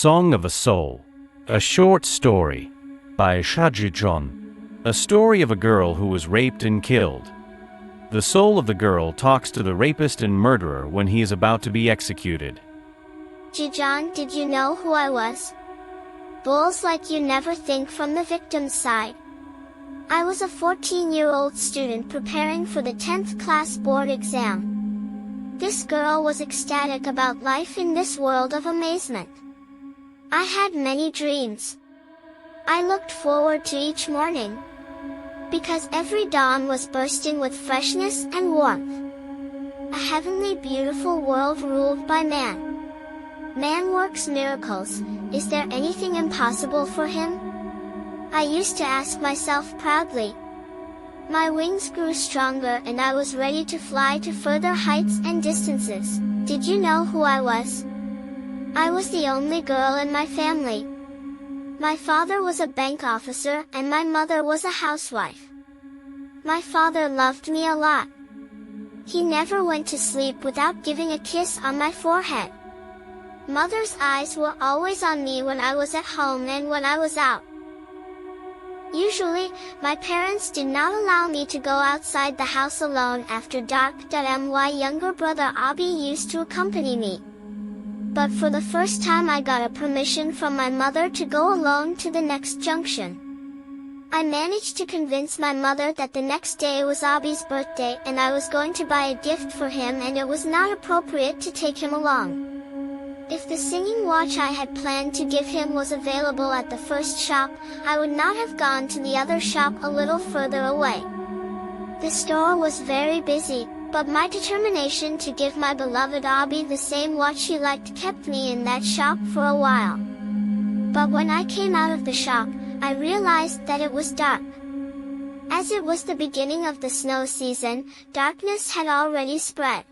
Song of a Soul. A short story by John. A story of a girl who was raped and killed. The soul of the girl talks to the rapist and murderer when he is about to be executed. John, did you know who I was? Bulls like you never think from the victim's side. I was a 14-year-old student preparing for the 10th class board exam. This girl was ecstatic about life in this world of amazement. I had many dreams. I looked forward to each morning, because every dawn was bursting with freshness and warmth. A heavenly beautiful world ruled by man. Man works miracles. Is there anything impossible for him? I used to ask myself proudly. My wings grew stronger and I was ready to fly to further heights and distances. Did you know who I was? I was the only girl in my family. My father was a bank officer and my mother was a housewife. My father loved me a lot. He never went to sleep without giving a kiss on my forehead. Mother's eyes were always on me when I was at home and when I was out. Usually, my parents did not allow me to go outside the house alone after dark. My younger brother Abi used to accompany me. But for the first time I got a permission from my mother to go alone to the next junction. I managed to convince my mother that the next day was Abi's birthday and I was going to buy a gift for him and it was not appropriate to take him along. If the singing watch I had planned to give him was available at the first shop, I would not have gone to the other shop a little further away. The store was very busy, but my determination to give my beloved Abi the same watch he liked kept me in that shop for a while. But when I came out of the shop, I realized that it was dark. As it was the beginning of the snow season, darkness had already spread.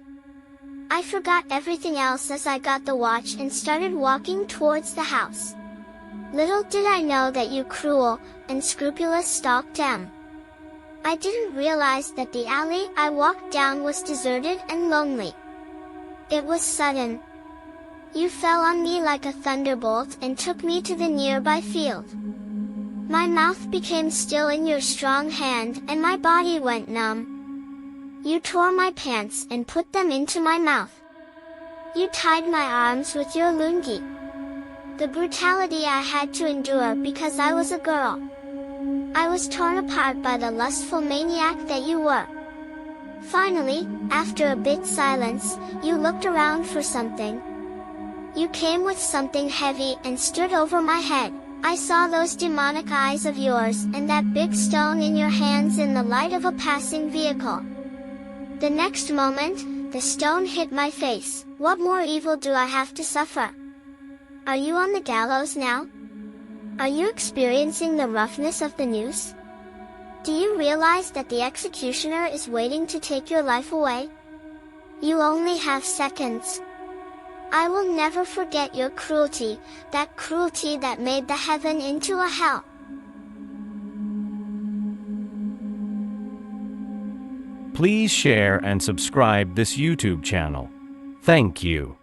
I forgot everything else as I got the watch and started walking towards the house. Little did I know that you cruel, unscrupulous stalked him. I didn't realize that the alley I walked down was deserted and lonely. It was sudden. You fell on me like a thunderbolt and took me to the nearby field. My mouth became still in your strong hand and my body went numb. You tore my pants and put them into my mouth. You tied my arms with your lungi. The brutality I had to endure because I was a girl. I was torn apart by the lustful maniac that you were. Finally, after a bit silence, you looked around for something. You came with something heavy and stood over my head. I saw those demonic eyes of yours and that big stone in your hands in the light of a passing vehicle. The next moment, the stone hit my face. What more evil do I have to suffer? Are you on the gallows now? Are you experiencing the roughness of the noose? Do you realize that the executioner is waiting to take your life away? You only have seconds. I will never forget your cruelty that made the heaven into a hell. Please share and subscribe this YouTube channel. Thank you.